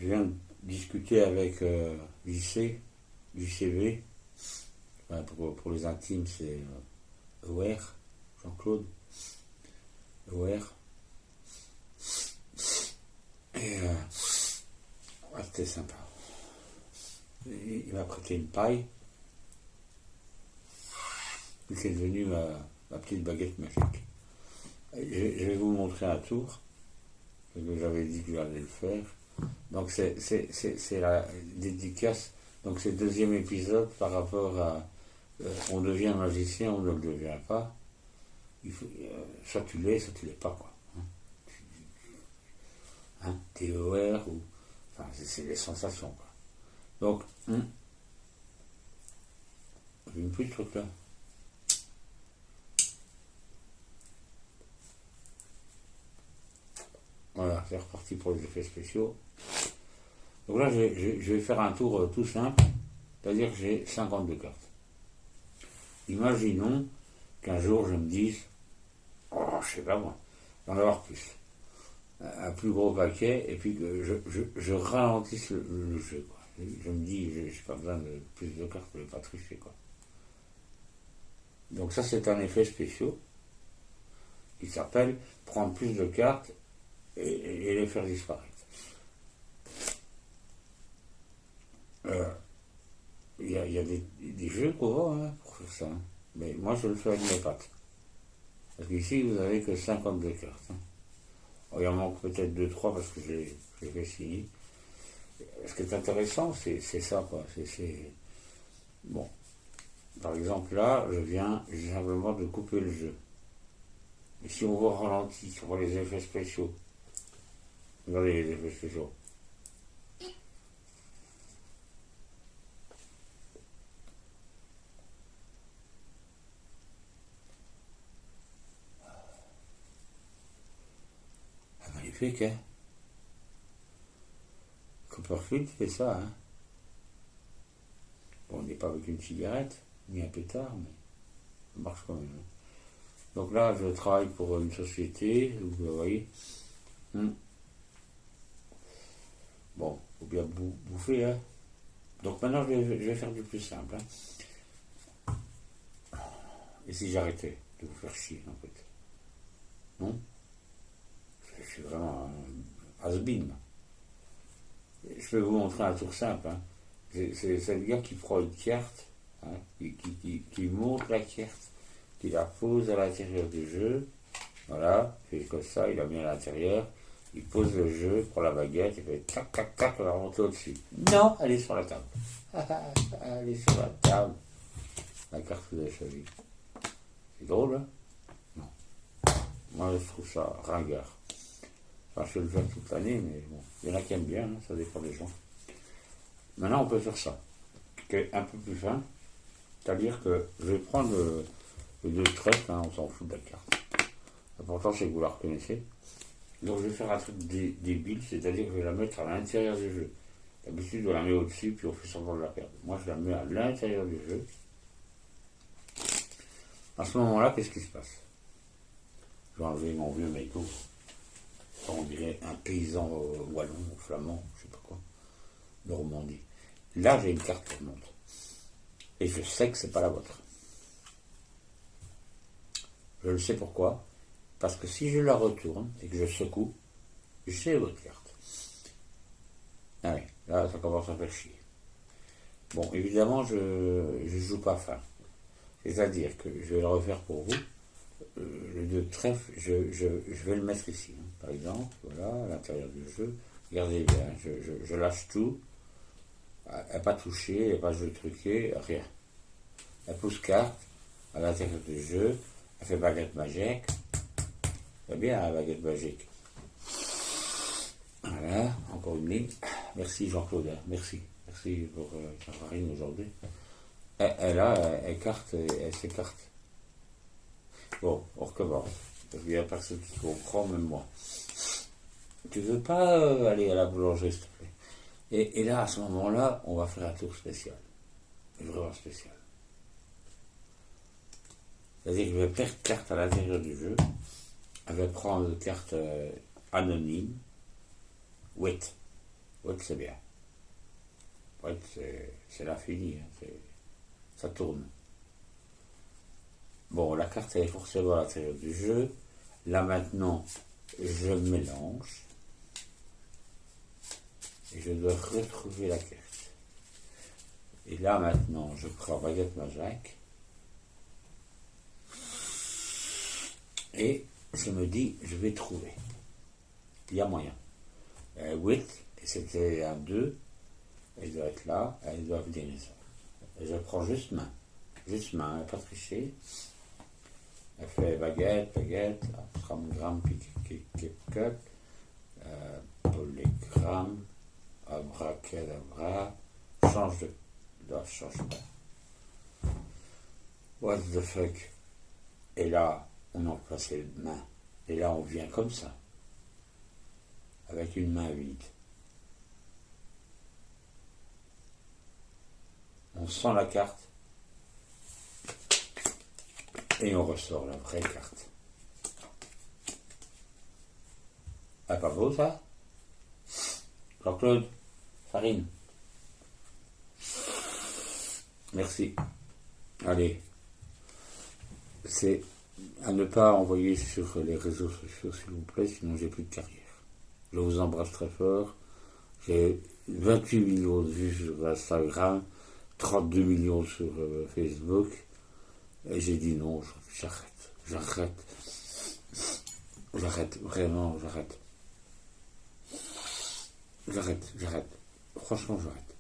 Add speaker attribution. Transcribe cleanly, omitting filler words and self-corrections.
Speaker 1: Je viens de discuter avec JCV, enfin, pour les intimes, c'est Aware, Jean-Claude, Aware. Et ouais, c'était sympa. Il m'a prêté une paille, puis c'est devenu ma petite baguette magique. Je vais vous montrer un tour, parce que j'avais dit que j'allais le faire. Donc c'est la dédicace, donc c'est le deuxième épisode par rapport à on devient magicien, on ne le devient pas. Il faut, soit tu l'es pas, quoi. Hein, TOR, ou. Enfin, c'est les sensations, quoi. Donc, une petite truc là. Voilà, c'est reparti pour les effets spéciaux. Donc là, je vais faire un tour tout simple, c'est-à-dire que j'ai 52 cartes. Imaginons qu'un jour je me dise, oh, je sais pas moi, d'en avoir plus. Un plus gros paquet, et puis que je ralentisse le jeu, quoi. Je me dis, j'ai pas besoin de plus de cartes pour ne pas tricher, quoi. Donc ça, c'est un effet spécial qui s'appelle prendre plus de cartes et les faire disparaître. Il y a des jeux qu'on voit pour faire ça. Hein. Mais moi, je le fais avec mes pattes. Parce qu'ici, vous n'avez que 52 cartes. Hein. Oh, il en manque peut-être 2-3 parce que j'ai fait signer. Ce qui est intéressant, c'est ça, quoi. Bon. Par exemple, là, je viens simplement de couper le jeu. Et si on voit ralenti, si on voit les effets spéciaux, regardez les effets spéciaux. Ah, magnifique, hein? Copperfield fait ça, hein? Bon, on n'est pas avec une cigarette, ni un pétard, mais ça marche quand même. Donc là, je travaille pour une société, vous voyez. Bon, faut bien bouffer, hein. Donc maintenant, je vais faire du plus simple. Hein. Et si j'arrêtais de vous faire chier, en fait? Non? Je suis vraiment un has-been. Je vais vous montrer un tour simple. Hein. C'est le gars qui prend une carte, hein, qui monte la carte, qui la pose à l'intérieur du jeu. Voilà, il fait comme ça, il la met à l'intérieur, il pose le jeu, prend la baguette, il fait tac, tac, tac, on la remonte au-dessus. Non, elle est sur la table. Elle est sur la table. La carte que vous avez choisie. C'est drôle, hein? Non. Moi, je trouve ça ringard. Enfin, je le fais toute l'année, mais bon, il y en a qui aiment bien, hein, ça dépend des gens. Maintenant, on peut faire ça, qui est un peu plus fin, c'est-à-dire que je vais prendre le 2 trèfle, hein, on s'en fout de la carte. L'important, c'est que vous la reconnaissez. Donc, je vais faire un truc débile, c'est-à-dire que je vais la mettre à l'intérieur du jeu. D'habitude, on la met au-dessus, puis on fait semblant de la perdre. Moi, je la mets à l'intérieur du jeu. À ce moment-là, qu'est-ce qui se passe? Je vais enlever mon vieux mégot. On dirait un paysan wallon, flamand, je sais pas quoi, Normandie. Là, j'ai une carte qui remonte. Et je sais que c'est pas la vôtre. Je le sais pourquoi. Parce que si je la retourne et que je secoue, j'ai votre carte. Ah oui, là, ça commence à faire chier. Bon, évidemment, je joue pas fin. C'est-à-dire que je vais le refaire pour vous. Le 2 trèfle, je vais le mettre ici, hein, par exemple, voilà, à l'intérieur du jeu. Regardez bien, je lâche tout. Elle n'a pas touché, elle n'a pas joué truqué, rien. Elle pousse carte à l'intérieur du jeu, elle fait baguette magique. C'est bien la baguette magique. Voilà, encore une ligne. Merci Jean-Claude, hein, merci. Merci pour ta farine aujourd'hui. Elle carte, elle s'écarte. Bon, on recommence. Parce qu'il n'y a personne qui comprend, même moi. Tu veux pas aller à la boulangerie, s'il te plaît? Et là, à ce moment-là, on va faire un tour spécial. Vraiment spécial. C'est-à-dire que je vais perdre carte à l'intérieur du jeu. Elle va prendre une carte anonyme. Wet. Ouais, c'est bien. Ouais, c'est l'infini, hein, ça tourne. Bon, la carte elle est forcément à l'intérieur du jeu. Là maintenant, je mélange. Et je dois retrouver la carte. Et là maintenant, je prends baguette magique. Et je me dis, je vais trouver. Il y a moyen. 8, et c'était un 2. Elle doit être là, elle doit venir ici. Et je prends juste main. Juste main, pas tricher. Elle fait baguette, gramme, pique, polygramme, abracadabra, change de. Là, change pas. What the fuck? Et là, on en place les mains. Et là, on vient comme ça. Avec une main vide. On sent la carte. Et on ressort la vraie carte. Ah, pas beau ça? Jean-Claude, Farine. Merci. Allez. C'est à ne pas envoyer sur les réseaux sociaux, s'il vous plaît, sinon j'ai plus de carrière. Je vous embrasse très fort. J'ai 28 millions de vues sur Instagram, 32 millions sur Facebook. Et j'ai dit non, j'arrête, vraiment, j'arrête. Franchement, j'arrête.